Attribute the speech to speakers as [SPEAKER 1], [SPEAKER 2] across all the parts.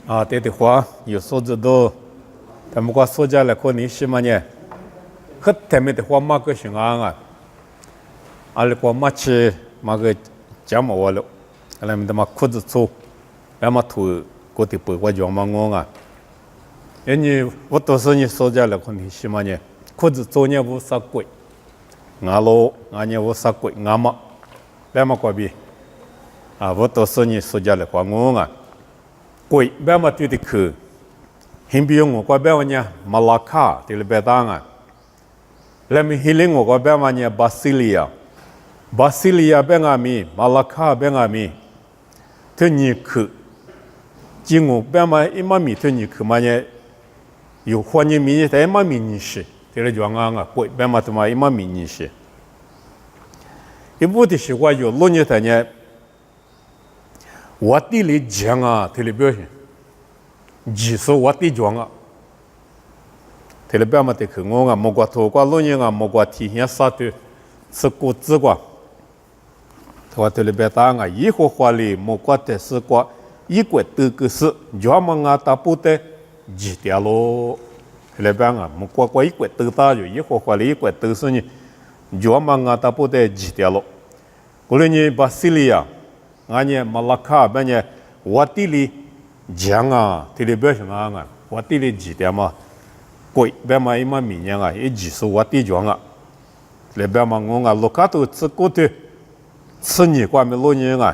[SPEAKER 1] 啊，对的话，有素质都，他们讲说家来可能什么呢？很他们的话嘛个行啊，阿里讲嘛去嘛个讲嘛完了，阿拉们的嘛裤子粗，那么土过的不我讲嘛我啊，因为我都是你说家来可能什么呢？裤子粗呢无啥贵，俺老俺呢无啥贵，俺嘛，那么过比，啊，我都是你说家来讲我啊。贵别嘛对的去，很比如我个别个呢，马拉卡对了别当啊，那么迄领我个别个呢，巴西利亚别个咪，马拉卡别个咪，对你去，今我别嘛一嘛咪对你去嘛呢，有欢迎咪呢，但一嘛咪你是，对了讲啊，贵别嘛他妈一嘛咪你是，一部的是我有路呢的呢。我地里讲啊，体里表现，技术我地讲啊，体里表嘛得去我啊，莫怪头挂路人啊，莫怪体现啥的，是国字挂，他体里表打啊，以后话里莫怪的是挂，一国得个是，叫么啊打不得，几条咯，体里表啊，莫怪一国得打就以后话里一国得是呢，叫么啊打不得几条咯，过来呢巴西利亚。俺呢马拉卡边呢，我地里讲啊，地里表现啊，我地里几点嘛，贵边嘛一嘛明年啊，一技术我地讲啊，那边嘛我啊，路卡都只过的，吃你挂没路人啊，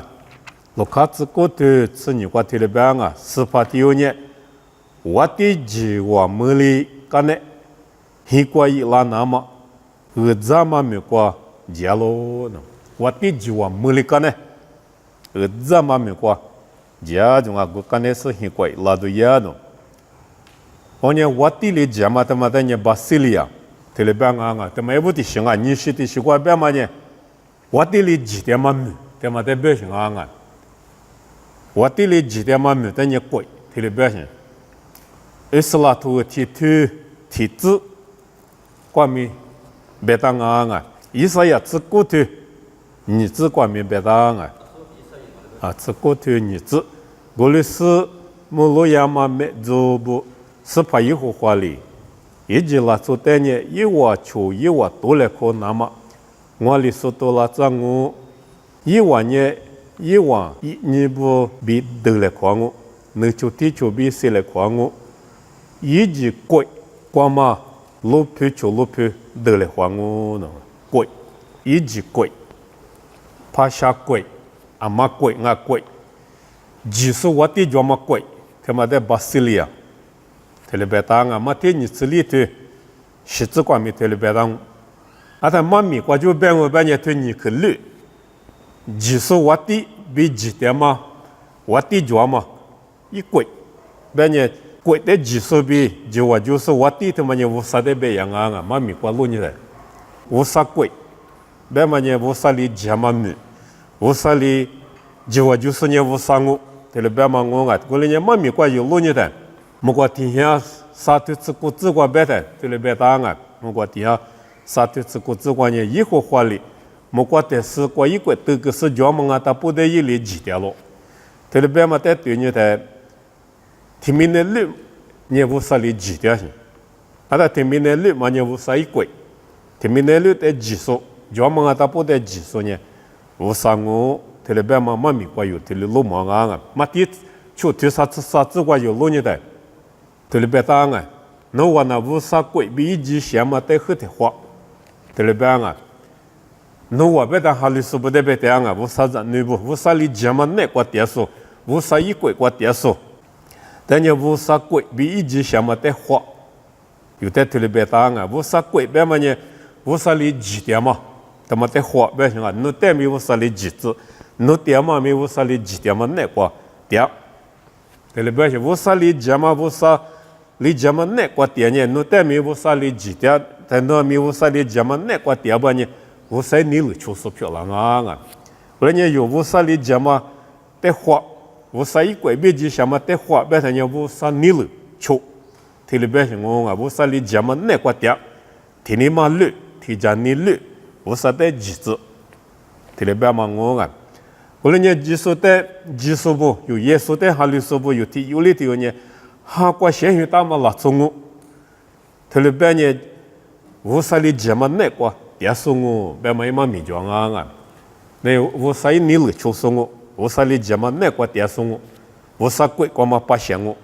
[SPEAKER 1] 路卡只过的吃你挂地里边啊，司法第二年，我地几我没里干呢，一挂一拉那么，咱嘛没挂结咯呢，我地几我没里干呢。咱嘛没过，家中啊，我刚才是很贵，拉到家中。我呢，我地里家嘛，他妈的呢，巴西利亚，这里边啊，他妈也不得行啊，你是的习惯边嘛呢？我地里几点嘛没，他妈的不行啊！我地里几点嘛没，但你贵，这里不行。伊斯兰图体制，关于别当啊，以色列自古的，你只关于别当啊。啊，这个头日子，我们是摩洛亚嘛没做不，是怕以后话里，一直拉出带呢，一瓦球一瓦多来可那么，我里说多拉张我，一瓦呢一瓦一你不比得来看我，你就地球比谁来看我，一直贵，光嘛路皮得来看我呢，贵，一直贵，怕下贵。啊嘛贵啊贵，技术我地叫嘛贵，他妈的巴西利亚，特里别当啊嘛天你这里头，十字关米特里别当，啊他妈咪我就变我变你推你去绿，技术我地比几点嘛，我地叫嘛一贵，变你贵的技术比就我就是我地他妈你无啥的别样啊，妈咪我路你来，无啥贵，变嘛你无啥里加嘛米。无啥里，就我就是呢无啥我，这里边嘛我啊，过来呢妈咪过有路呢的，莫过天下啥都自顾自过别的，这里边答案，莫过天下啥都自顾自过呢，以后话里，莫过但是过一个这个是叫么啊，他不得一里几条咯，这里边嘛在对呢的，天明的路，你无啥里几条行，啊他天明的路嘛你无啥一贵，天明的路的技术，叫么啊他不得技术呢。无啥我，这里边嘛妈咪过有，这里路忙啊，嘛地就这啥子过有路呢的，这里边当啊，那我那无啥贵，比一级线嘛得很的话，这里边啊，那我别当哈里是不得别当啊，无啥子内部，无啥里节嘛那过点数，无啥一贵过点数，但你无啥贵，比一级线嘛得话，有的这里边当啊，无啥贵，别嘛呢，无啥里几点嘛。他妈的话不行啊！你带没有啥里几字，你带嘛没有啥里几点嘛那个点，这里不行，无啥里几嘛无啥里几嘛那个点呢？你带没有啥里几点，但你没有啥里几嘛那个点吧呢？无啥你了就是漂亮啊！或者呢有无啥里几嘛的话，无啥一块别几什么的话，别他呢无啥你了就，这里不行我啊，无啥里几嘛那个点，天你嘛绿，天家你绿。无啥的机制，这里边嘛我啊，无论你技术的技术部有耶稣的哈律师部有的有里头呢，哈过先有大嘛拉中我，特别别呢无啥里节嘛那过，别说我别嘛嘛米庄啊，那无啥你了就说我，无啥里节嘛那过别说我，无啥贵过嘛不嫌我，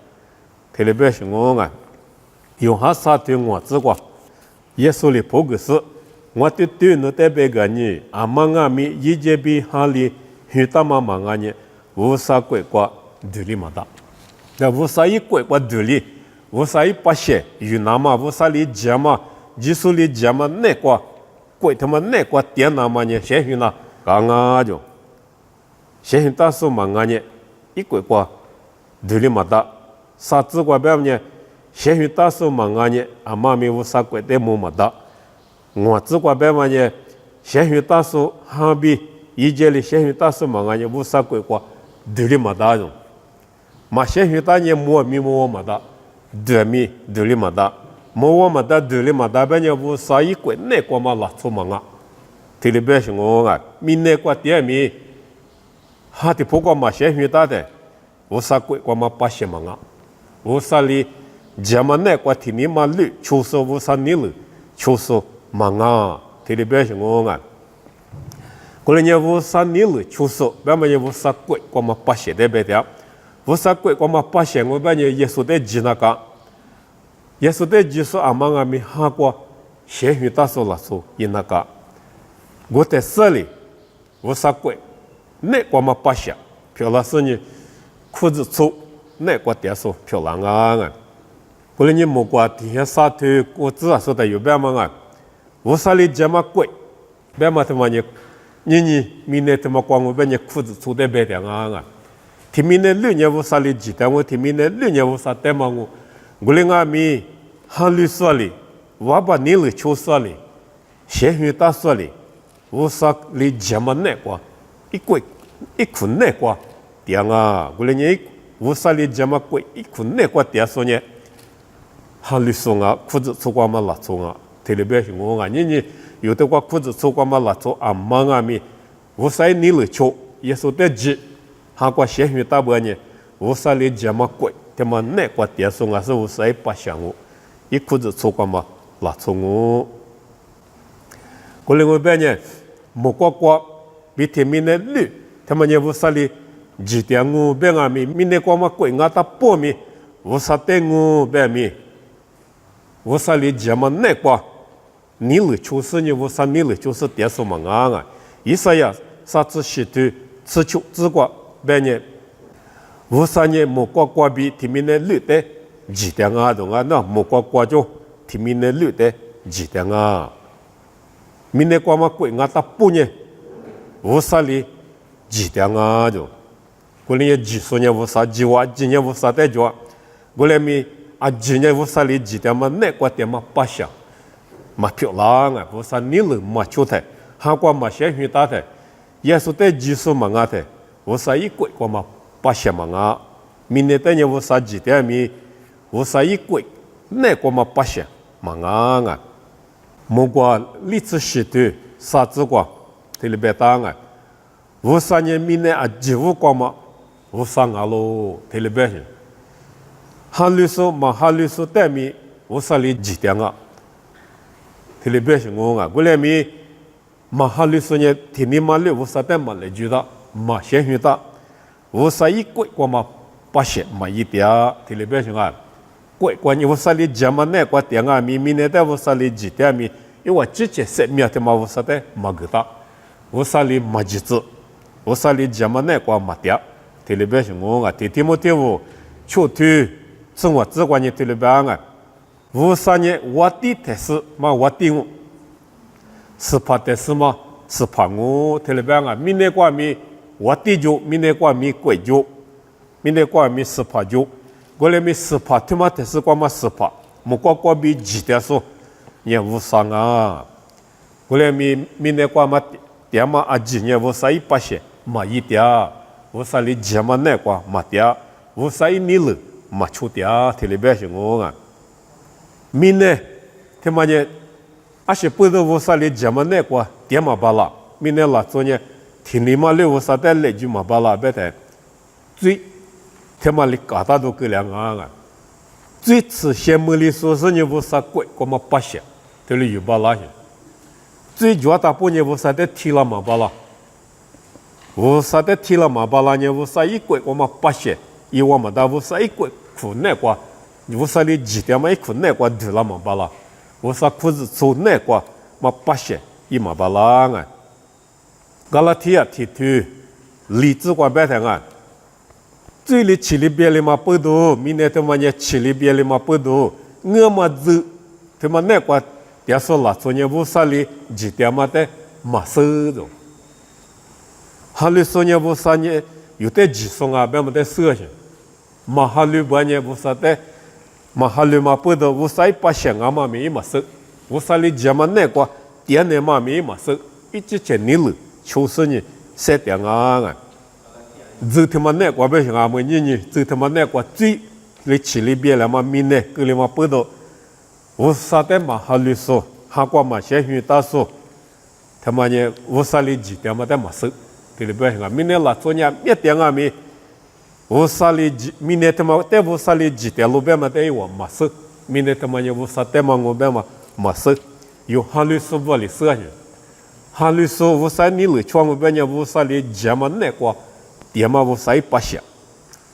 [SPEAKER 1] 特别别是我啊，有哈啥对我知过，耶稣里不个是。我对对那代表个呢，阿妈阿咪一节比哈里许大妈妈个呢，无啥鬼瓜独立嘛的，那无啥一鬼瓜独立，无啥一把些，有那么无啥里节嘛，技术里节嘛那瓜，鬼他妈那瓜点那么呢，先许那刚刚就，先许大数嘛个呢，一鬼瓜独立嘛的，啥子瓜表呢，先许大数嘛个呢，阿妈咪无啥鬼的么嘛的。我只管白嘛呢，先学大数哈比一节里先学大数嘛呢，无啥鬼话，独立嘛大种，嘛先学大呢摸咪摸嘛大，对咪独立嘛大，摸嘛大独立嘛大，白呢无啥一鬼那个嘛拉出嘛啊，特别是我啊，咪那个点咪，哈的不过嘛先学大的，无啥鬼话嘛把些嘛啊，无啥里，节嘛那个提咪嘛绿，出手无啥你了，出手。manga telebes ngonga kole nya vu sa nil chuso ba ma nya vu sa kwe kwa ma pashe de be dia vu sa kwe kwa ma pashe ngo ba nya yesu de jinaka yesu de jiso amanga mi ha kwa she hu ta so la so inaka gote sali vu sa kwe ne kwa ma pashe pyo la so ni khu zu chu ne kwa dia so pyo la nga kole nya mo kwa ti ya sa te ko zu so da yu ba ma nga无啥里节嘛贵，别嘛他妈呢，你明年他妈光我别呢裤子出的白点啊！提明年6年无啥里几单我提明年6年无啥单嘛我连阿咪哈律说里，我把你了求说里，先学大说里，无啥里节嘛那个，一贵一苦那个点啊！我连你无啥里节嘛贵一苦那个点说呢，哈律说啊，裤子出光嘛拉出啊！特别是我啊，你有的话裤子穿过嘛拉走啊忙啊咪，无啥你了穿，也是得急，韩国先学大半年，无啥里节嘛贵，他妈那个电送啊是无啥不想我，一裤子穿过嘛拉走我，过来我半年，莫过比天明的绿，他妈也无啥里几点我半啊咪，明天过嘛贵我打半米，无啥等我半米，无啥里节嘛那个。你了就是你，我啥你了就是电视嘛啊！意思呀，啥子是对吃球只管半年，我啥年莫过比提明的绿的几点啊？懂啊？那莫过就提明的绿的几点啊？明年过嘛贵啊打半年，我啥里几点啊？就过年几十年我啥几万，今年我啥在做？过来咪啊，今年我啥里几点嘛？那个点嘛不想。嘛漂亮啊！不是你了嘛出台，韩国嘛先学大台，也是在技术嘛啊台，不是一贵过嘛八千嘛啊，明年等年不是几点米，不是一贵，那过嘛八千嘛啊，莫过历史时代啥子过，特别大啊，不是年明年啊几五过嘛，不是啊喽，特别是，哈律师嘛哈律师等米，不是里几点啊？特别是我啊，我来咪马哈律师呢，天天嘛六无啥单嘛来住的，嘛先学的，无啥一贵过嘛八千嘛一点，特别是啊，贵过你无啥里节嘛那个点啊，明年的无啥里几点咪，因为之前7秒的嘛无啥的嘛个的，无啥里嘛几次，无啥里节嘛那个嘛点，特别是我啊，天天么的我，出去生活只管你特别啊。无啥年我的特色嘛，我的我是怕特色嘛，是怕我特别啊，明年过咪我的就明年过咪贵就，明年过咪是怕就，过来咪是怕他妈特色过嘛是怕，莫过咪几点说也无啥啊，过来咪明年过嘛点嘛啊几年无啥一把些嘛一点，无啥里节嘛那个嘛点，无啥一年了嘛出点，特别是我啊。明年，他妈呢，而且不是无啥里节嘛那个点嘛罢了，明年了做呢，天里嘛，六啥的累就嘛巴拉别的，最他妈的搞大都够两啊！最吃羡慕的说是你无啥贵，我们不些，这里有巴拉些。最主要大半年无啥的提了嘛巴拉，无啥的提了嘛巴拉呢？无啥一贵，我们不些，因为我们da无啥一贵苦难过，无啥的几点嘛一苦难过得了嘛巴拉，无啥苦子做难过嘛不些，一嘛巴拉啊！噶拉提啊提头，理智管白谈啊！最里起里边里嘛不多，明年他妈呢起里边里嘛不多，我嘛走，他妈那个点说了，昨年无啥里几点嘛的嘛收着，哈里说呢无啥呢，有的几送啊，别么的收些，嘛哈里不呢无啥的，嘛哈里嘛不多，无啥一把钱啊嘛没嘛收，无啥里几嘛那个点呢嘛没嘛收，一直钱你了。就是呢，三点啊！走他妈那个不行啊！么你走他妈那个最来起里边了嘛？明年个里嘛不到，无啥的嘛哈律说，哈过嘛先去打说，他妈呢无啥里几点嘛的嘛收，这里不行啊！明年了昨年一点啊没，无啥里几明年他妈在无啥里几点路边嘛的我嘛收，明年他妈呢无啥的嘛我边嘛收，有哈律说不里收去。哈律说无啥你了，窗户边呢无啥里节嘛那个，点嘛无啥一把些，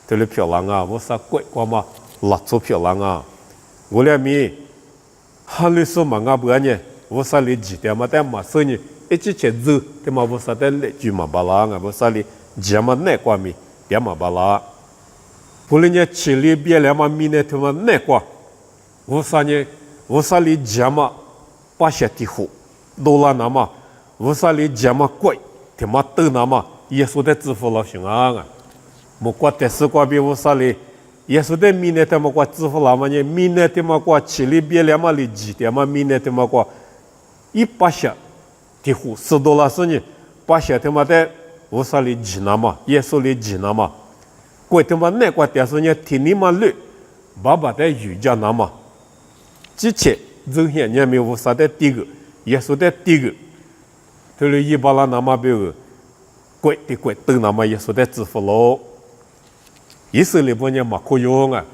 [SPEAKER 1] 这里漂亮啊，无啥贵过嘛，蜡烛漂亮啊，我俩咪哈律说嘛俺不呢，无啥里几点嘛但嘛说呢，一直去走，他嘛无啥的来句嘛巴拉啊，无啥里节嘛那个咪点嘛巴拉，不然呢起里边了嘛咪呢他嘛那个，无啥呢，无啥里节嘛把些地户，多了那嘛。无啥里节嘛贵，他妈都那嘛，耶稣的支付了行啊！莫过但是过比无啥里，耶稣的明年他妈过支付了嘛呢？明年他妈过起里边了嘛里几点嘛？明年他妈过100些的户$10是呢，8些他妈的无啥里几那嘛？耶稣里几那嘛？贵他妈那个但是呢，天你妈绿，爸爸的瑜伽那嘛？之前这些年没无啥的第个，耶稣的第个。这里一巴拉那么标贵的贵都那么也说的支付了，以色列不呢嘛可用啊，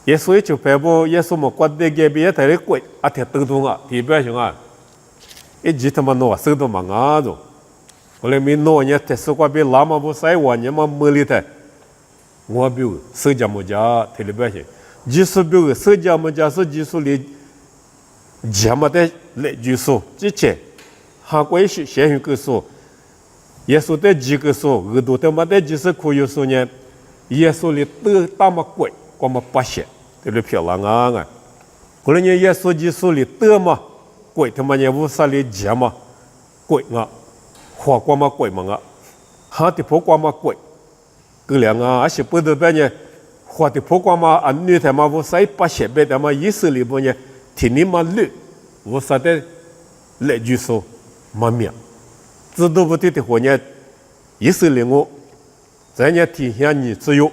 [SPEAKER 1] 耶稣就白不耶稣么国的给别太贵，啊天都动啊，地表上啊，一直他妈弄手都忙啊着，后来没弄呢，特殊国别拉嘛不晒完呢嘛没里头，我标手家么家地里边上，技术标手家么家是技术里，家么的来技术之前。哈关系先去个说，耶稣的几个说，耳朵他妈的就是可以说呢，耶稣里都大么贵，我们不写，这里漂亮啊！后来呢，耶稣就说里得嘛贵，他妈呢无啥里节嘛贵啊，花光嘛贵嘛啊，哈的破光嘛贵，个两啊，而且不得别呢，花的破光嘛，俺女他妈无啥不写别的嘛，意思里不呢，听你嘛绿，无啥的来句说。嘛命，知道不对的话呢，以色列我，在呢体现你自由，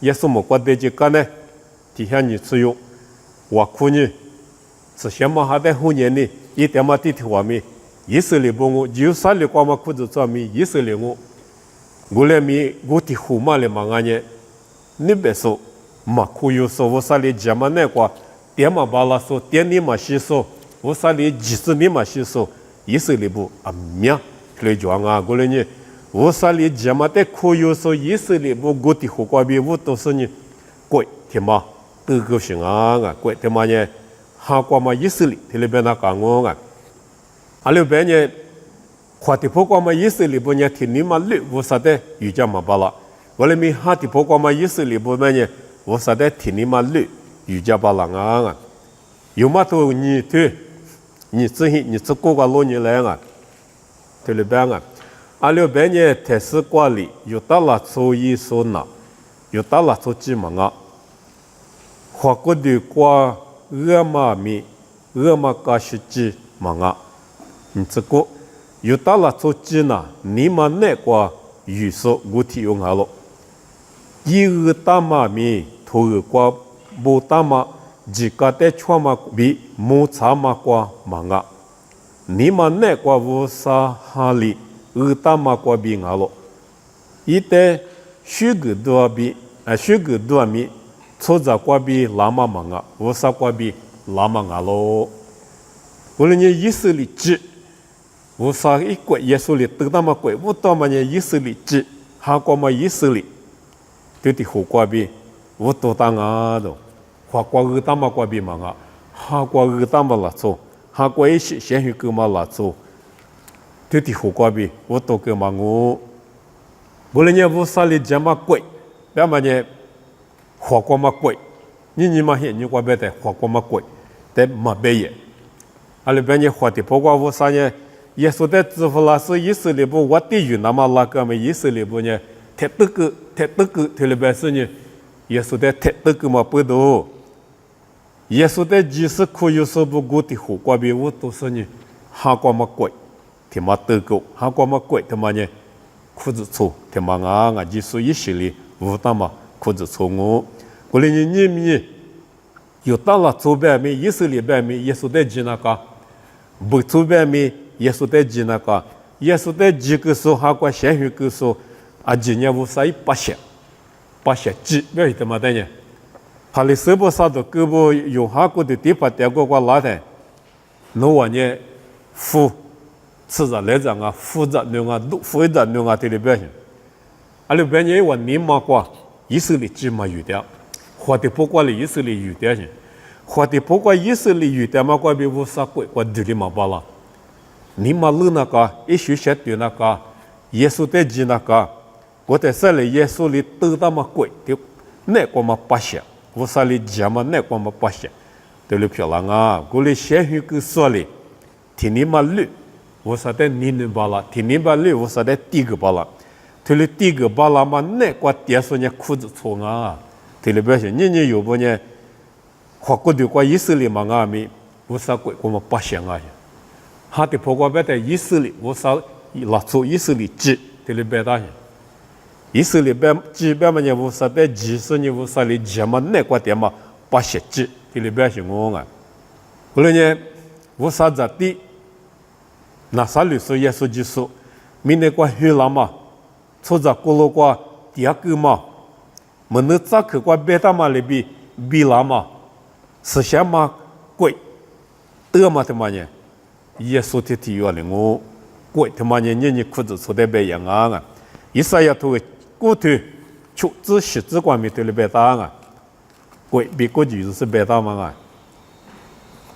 [SPEAKER 1] 也是么国的这个呢，体现你自由，我可呢，是什么还在后年呢？一点嘛地的话咪，以色列不我，就啥里光嘛裤子做咪以色列我来咪我的后嘛里嘛安呢，你别说，嘛可以说我啥里讲嘛那个，点嘛巴拉说，点你嘛是说，我啥里几十你嘛是说。以色列部啊命，来讲啊，过来呢，我啥里节嘛的可以说以色列部国的火锅比我都是呢，贵天嘛，都高兴啊，贵天嘛呢，哈过嘛以色列，这里边那讲我啊，啊里边呢，花的火锅嘛以色列部呢，天你嘛绿，我啥的瑜伽嘛巴拉，我来咪哈的火锅嘛以色列部嘛呢，我啥的天你嘛绿，瑜伽巴拉啊，有嘛都你对。你这些你这个个老年来啊，对了边啊，阿六边呢，台式管理有大了做一说那，有大了做几嘛啊，华国的瓜俄嘛米，俄嘛加些几嘛啊，你这个有大了做几呢？你们那个预说我提用好了，一个大嘛米，头个瓜不大嘛。jika te chua bi mu cha ma kwa manga ni ma ne kwa vu sa hali utama kwa bi ngalo ite shugu dua mi tsoza kwa bi lama manga wosa kwa bi lama ngalo ulunye yisli ji wosa ikwe yesuli tdama kwe utama nye yisli ji ha kwa ma yisli tuti hu kwa bi uto tanga do kwa utama kwa bi manga ha kwa utama la tso ha kwa ishi shenhu kuma la tso tuti hu kwa bi uto ke mangu ulunye wosa li jama kwe bama nye hua kwa ma kwe ni ma hian ni kwa bete hua kwa ma kwe te ma beye ale benye hua ti po kwa wosa nye yesu de zfu la su yisu li bu wa ti yu na ma la ka me yisu li bu nye te tu te le be su nye yesu de te tu ma pu do yesu de ji su ku yu su bu gu ti hu kwa bi wu tu su nye ha kwa ma kwe ti ma tu gu ha kwa ma kwe te ma nye ku zu cu te ma nga ji su yisu li wu ta ma ku zu cu ngu ku li ni mi yu ta la cu be mi yisu li be mi yesu de ji na ka bu cu be mi yesu de ji na ka yesu de ji ku su ha kwa shen hu ku su a ji nya wu sai pa she ji be te ma de ne ha li se bo sa do ku bo yu ha ku de ti pa te go kwa la de no wa ne fu ci za le zang a fu za nu a du fu za nu a te li be a li be ne wa ni ma kwa yisu li ji ma yu de hua de po kwa li yisu li yu de hua de po kwa yisu li yu de ma kwa bi wu sa kwe kwa du li ma ba la ni ma lu na ka ishu she tu na ka yesu de ji na ka ko te sa le yesu li tu da ma kwe te ne kwa ma pa sha wu sa li ja ma ne kwa ma pa sha te le pyo la nga ko le she hu ku so li ti ni ma lu wu sa de ni ne ba la ti ni ba lu wu sa de ti ge ba la te le ti ge ba la ma ne kwa tie so nya ku zu chu nga te le be ni yu bo ne hua ko du kwa yisu li ma nga mi wu sa kwe kwa ma pa sha nga ha te po kwa be te yisu li wu sa la chu yisu li ji te le be da yisu li be ji be ma ne wu sa de ji so ni wu sa li ji ma ne kwa te ma pa sha ji te le be shi ngo nga ku le ne wu sa za ti na sa lu so yesu ji so mi ne kwa hu la ma chu za ku lo kwa dia ku ma mo ne za ke kwa be ta ma le bi la ma se sha ma kwe te ma te ma ne yesu te ti yo le ngo kwe te ma ne ni ku zu so de be yang a Isaiah tu ku tu chu zi shi zi kwa mi te le be ta nga kwe bi ku ji se be ta ma nga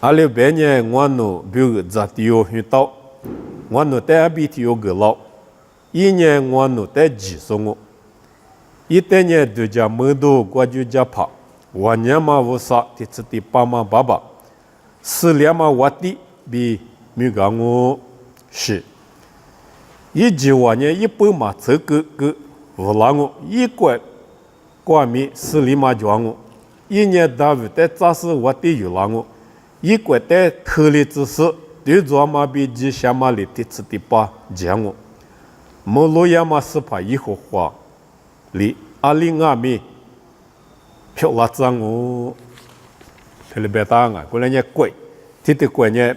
[SPEAKER 1] a le be ne ngwa no bu za ti yo hu tao ngwa no te bi ti yo ge lao yi ne ngwa no te ji so ngo yi te ne du ja mo do gwa ju ja pa wa nya ma wo sa ti tsi ti pa ma ba ba si lia ma wa ti bi mi ga ngo shi yi ji wa ne yi pu ma ce ge wo la ngo yi kwe kwa mi si li ma jwa ngo yi ne da vu te za si wa ti yu la ngo yi kwe te te li zi si du zwa ma bi ji sha ma li ti tsi ti pa jia ngo mo lo ya ma si pa yi ho hua li a li nga mi pyo la zang ngo te le be ta nga ko le ne kwe ti te kwe ne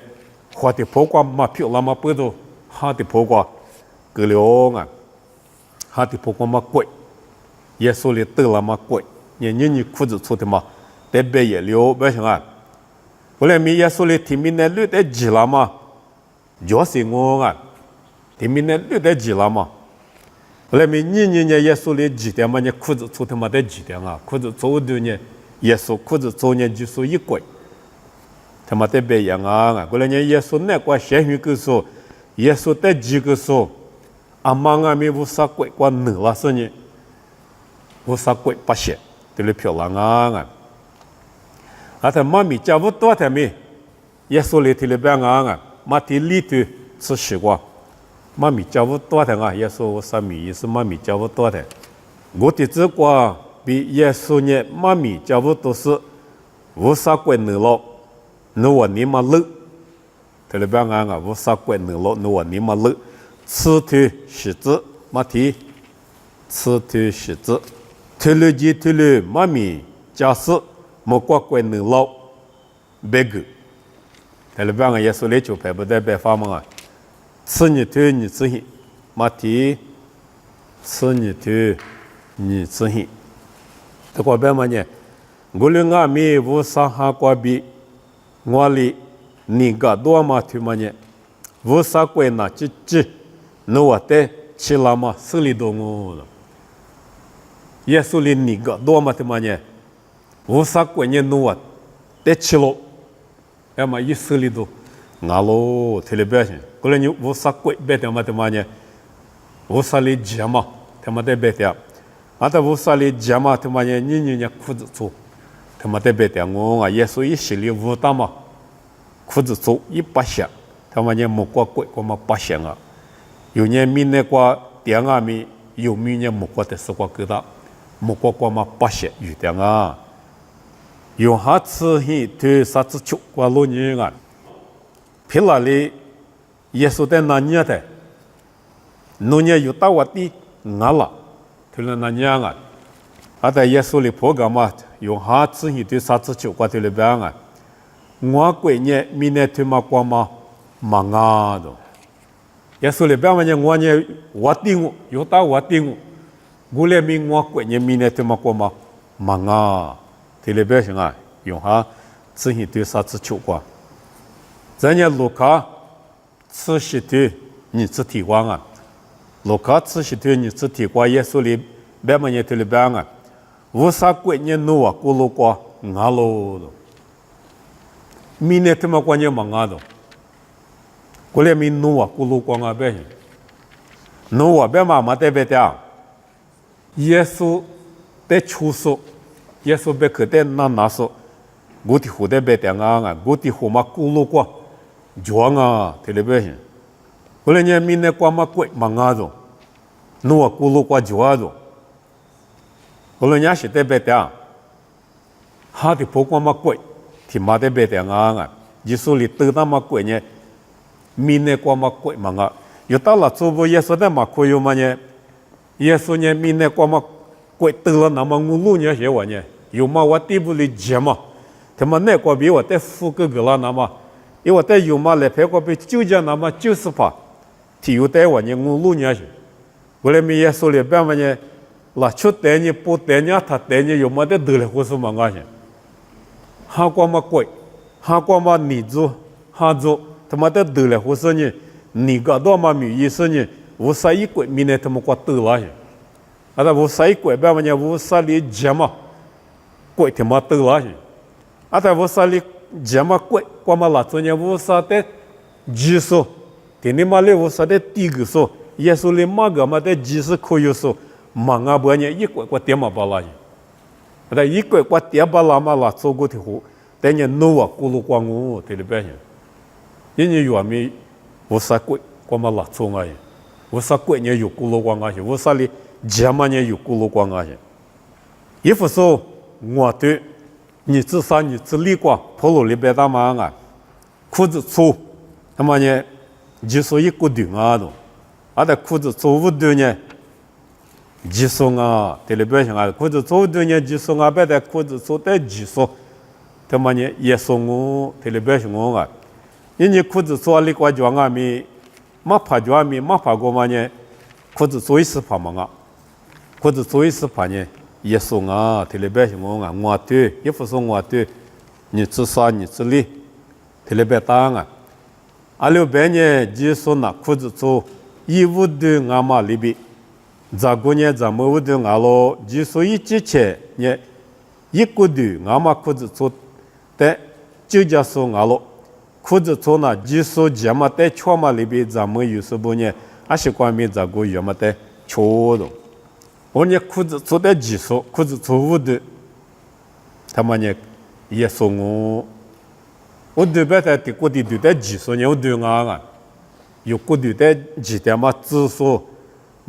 [SPEAKER 1] hua ti po kwa ma pyo la ma pu do ha ti po kwa ge liu nga ha ti po kwa ma kwe yesu li te la ma kwe ni ku zi chu te ma te be ye liu be shang a ko le mi yesu li ti mi ne lu te ji la ma jo si ngo nga ti mi ne lu te ji la ma ko le mi ni yesu li ji te ma ne ku zi chu te ma te ji te nga ku zi chu du ne yesu ku zi chu ne ji su yi kwe te ma te be yang nga ko le ne yesu ne kwa shen hu ku so yesu te ji ku so ama nga mi wu sa kwe kwa ne la so ne wu sa kwe pa she te le pyo la nga a te ma mi ja wu to te mi yesu li ti le be nga ma ti li tu ci shi kwa ma mi ja wu to te nga yesu wu sa mi yi是ma mi ja wu to te我ti zi kwa bi yesu ne ma mi ja wu to si wu sa kwe ne lo ne wa ni ma le te le be nga wu sa kwe ne lo ne wa ni ma le ci tu shi zi ma ti ci tu shi zi te le ji te le ma mi ja si mo kwa kwe ne lo be ge te le be nga yesu le chu pe bu de be fa ma ci ni tu ni ci hi 马蹄吃你的你吃hin这个白嘛呢我们阿弥无上哈瓜比我里你个多嘛去嘛呢无啥贵那只那我的去了嘛死里多我了耶稣里你个多嘛去嘛呢无啥贵呢那我的去了要么一死里多我喽特别白些过来你无啥贵白的嘛的嘛呢无啥里家嘛他妈的白的啊他无啥里家嘛他妈呢你裤子粗他妈的白的我啊耶稣一心里无大嘛裤子粗一把下他妈呢木瓜贵过嘛把下啊有年米那瓜点啊米有米呢木瓜的是瓜疙瘩木瓜过嘛把下有点啊有哈次嘿对啥子出瓜路人啊皮拉里耶稣在那年的那年有大瓦的拿了对了那年啊啊在耶稣里破干嘛有哈次嘿对啥子出瓜对了边啊我贵呢米呢对嘛瓜嘛忙啊的耶稣里边嘛呢我呢瓦定有大瓦定我来米我贵呢米呢对嘛瓜嘛忙啊对了边上啊有哈次嘿对啥子出瓜咱家卢卡吃西对你吃提光啊卢卡吃西对你吃提光耶稣里边嘛呢对了边啊无啥贵呢努啊咕噜瓜俺喽的米呢对嘛瓜呢忙啊的过来米努啊咕噜瓜啊边努啊边嘛对边的耶稣在出手耶稣被可在拿手我的胡在边的啊我的胡嘛咕噜瓜juang ah television boleh nya mine kwa ma kwet mangado no akulu kwa juado boleh nya shite beta ha di pokwa ma kwet thì ma de beta nga jisu li tu ta ma kwet nya mine kwa ma kwet manga yo ta la chu bo yesu de ma ko yo ma nya yesu nya mine kwa ma kwet tu la na ma ngulu nya he wa nya yo ma wa ti bu li jama thì ma ne kwa bi wa te fu ke gla na ma因为在有嘛来陪过被就讲那么90%，体有在我呢我路年去，我来没耶稣里边嘛呢，拉出带呢不带呢他带呢有嘛的得了或是嘛个些，哈过嘛贵，哈过嘛你做哈做，他妈的得了或是呢，你个多嘛米意思呢，无啥一贵米呢他们过得了些，啊他无啥一贵边嘛呢无啥里节嘛，贵他妈得了些，啊他无啥里。jama kwet kwa ma la tsonya wo sa te jiso teni ma le wo sa te tig so yesu le ma ga ma te jiso khoyo so manga ba nya yi kwet kwa te ma ba la yi da yi kwet kwa te ba la ma la tso go te ho te nya no wa ku lu kwa ngo te le ba nya yin yi yu mi wo sa kwet kwa ma la tso nga yi wo sa kwet nya yu ku lu kwa nga yi wo sa le jama nya yu ku lu kwa nga yi yi fu so ngwa te你至少你自立过普罗里边大妈啊裤子粗他妈呢就是一个顶啊都啊的裤子粗不对呢就是啊这里边上啊裤子粗对呢就是啊别的裤子粗的就是他妈呢也送我这里边上我啊因为裤子粗里过装啊咪没怕装咪没怕过嘛呢裤子粗一时怕嘛啊裤子粗一时怕呢耶稣啊，特别是我啊，我对，也不是我对，你至少你自立，特别当啊，阿六百年耶稣那裤子做衣物的阿妈里边，咋个呢？咱们屋的阿罗耶稣一之前呢，一个的阿妈裤子做的，就叫说阿罗裤子做那耶稣家嘛在车嘛里边，咱们有时候呢，还是关于咋个原嘛在车的。我呢裤子做的技术，裤子做不的，他们呢也说我对白的过的对的技术呢，我对啊，有过的的几点嘛指数，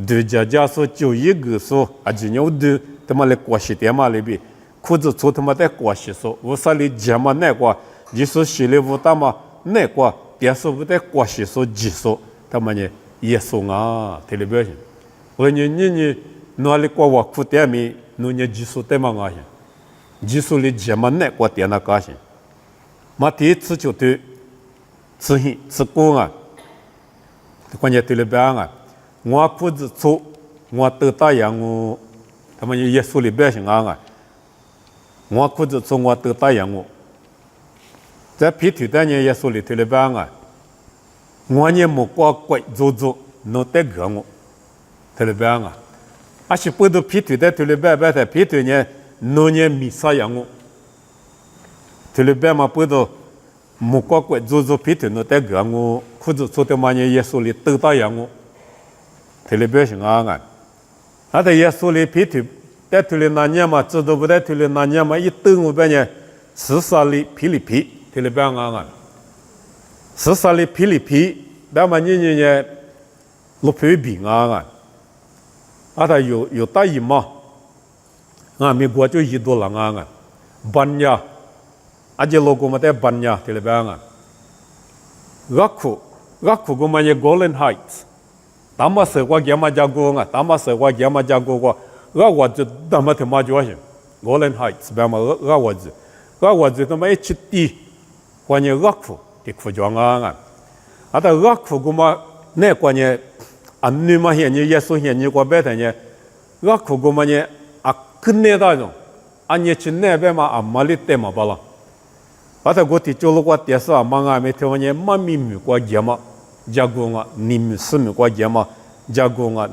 [SPEAKER 1] 对家说就一个说，啊，今年我对他们来关系点嘛里边，裤子做他们在关系说，我啥里讲嘛那个，技术系列我他妈那个，电视不在关系说技术，他们呢也说啊，特别表现，我你。no le kwa wa khute mi no nya jisu te ma nga jisu le jama ne kwa te na ka shi ma ti tsu chu tu tsu hi tsu ko nga kwa nya te le ba nga 我裤子粗，我得大洋我，他们耶稣里边是安啊，我裤子粗，我得大洋我，在皮腿的人耶稣里头里边啊，我也没过鬼做做，弄得个我，头里边啊，啊是不都皮腿的头里边边的皮腿呢，弄也米啥样我，头里边嘛不都没过鬼做做皮腿弄得个我，裤子粗的嘛呢耶稣里得大洋我。头里边是安啊，他在耶稣里皮腿，在头里那年嘛，知道不在头里那年嘛，一等我边呢，14里皮里皮，头里边安啊，14里皮里皮，那么你呢，路皮平安啊，啊他有大姨妈，啊美国就1多人安啊，班呀，啊这路过嘛在班呀，头里边啊，我苦过嘛也 Golden Heights。他们说过给嘛家过啊，他们说过给嘛家过过，我就他们他妈就行，Golden Heights，别嘛我就他妈一起地，关键苦的苦装啊，啊他苦过嘛，那关键安尼嘛现你耶稣现你过白天呢，苦过嘛呢啊肯那大种，啊你去那边嘛啊马里带嘛巴拉，啊他过去走路过电视啊嘛啊没听嘛呢，嘛咪咪过给嘛。jago ni mi sumi kwa jama jago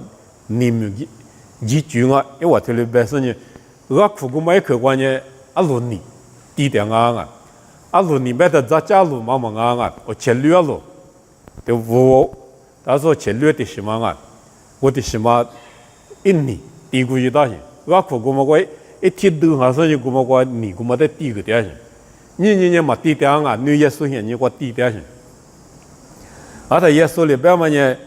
[SPEAKER 1] ni mi ji ju nga e wa tele besani ga khugu mai khe kwa ne alu ni ti de nga alu ni be da za cha lu ma ma nga o chelu alu de wo da so chelu de shima nga wo de shima inni ti gu yi da shi ga khugu ma kwa e ti du ha so ni gu ma kwa ni gu ma de ti ge de shi ni ma ti de nga ni yesu hian ni kwa ti de shi啊，他耶稣里边嘛呢，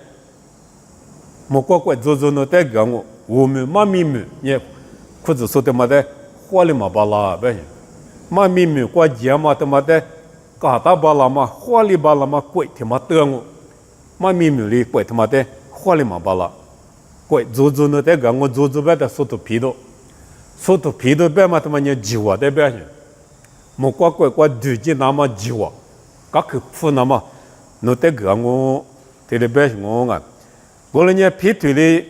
[SPEAKER 1] 莫过过做做那带个我们妈咪们呢，裤子说的嘛的，花里嘛巴拉呗，妈咪们过节嘛的嘛的，嘎达巴拉嘛，花里巴拉嘛贵他妈得我，妈咪们里贵他妈的，花里嘛巴拉，贵做做那带个我做做呗的说头皮头呗嘛他妈呢鸡窝的呗去，莫过过对劲那么鸡窝，嘎去铺那么。no te gango te le besh ngonga golanya pitu le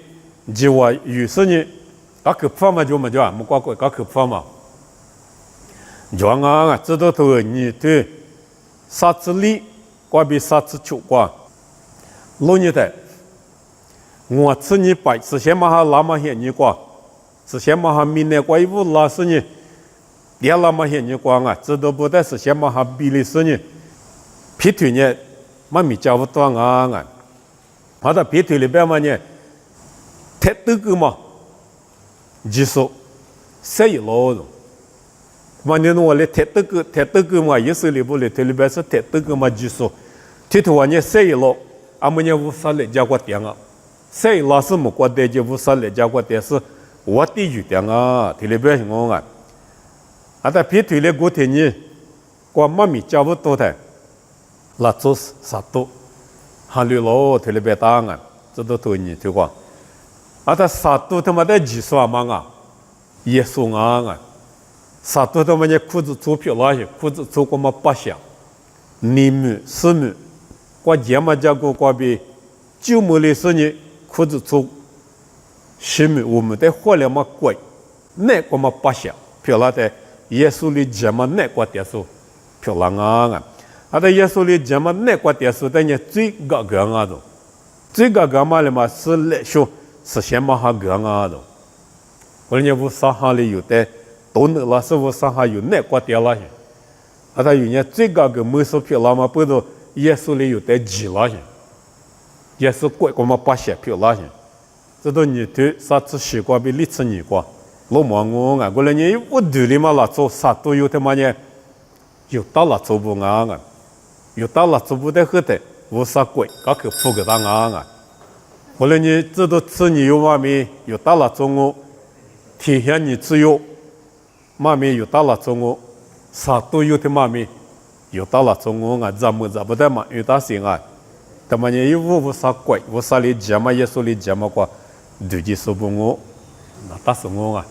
[SPEAKER 1] jiwa yusuni ka phama jo ma jo mo kwa ko ka phama jonga nga zhe de de ni te sa zi li kwa bi sa zi chu kwa lo ni de wo zi ni bai si xian ma ha la ma hian ni kwa si xian ma ha min ne kwa yi bu la si ni dia la ma hian ni kwa nga zhe de bu de si xian ma ha bi li si ni pitu ni嘛咪教不多啊，把它皮腿里边嘛呢，太多个嘛，技术谁老了？嘛你弄我来太多个嘛，也是里不里腿里边是太多个嘛技术，腿头话呢谁老，俺们呢无啥来加过点啊，谁老是没过的就无啥来加过的是我的有点啊，腿里边是我啊，啊他皮腿里过天呢，过嘛咪教不多的。拉做啥都，哈里老特别别大啊，这都对你对吧？啊，他啥都他妈的技术啊嘛啊，耶稣啊，啥都他妈的裤子做漂亮些，裤子做过嘛八箱，你们是们，过节嘛家过过比9亩的是呢，裤子做10亩，我们的货量嘛贵，那过嘛八箱漂亮的，耶稣的节嘛那过点数漂亮啊。啊，在耶稣里讲嘛，那个电视的呢最高个啊都，最高个嘛了嘛是来说是先嘛哈个啊都，我呢无啥哈里有的，都那了是无啥哈有那个电了些，啊他有呢最高个没收票了嘛，不都耶稣里有的几了些，耶稣贵个嘛8些票了些，这都你对啥子习惯比历次你过，老忙我啊，过来呢我对里嘛了做啥都有的嘛呢，有到了做不啊。有到了做不得喝的，无啥贵，搞去付给他啊！后来你知道吃你有嘛没？有到了中午，体现你自由，嘛没有到了中午，啥都有的嘛没？有到了中午啊，咱不得嘛？有大事啊！他们呢有无啥贵，无啥里讲嘛，耶稣里讲嘛过，对的说不我，那大是我啊！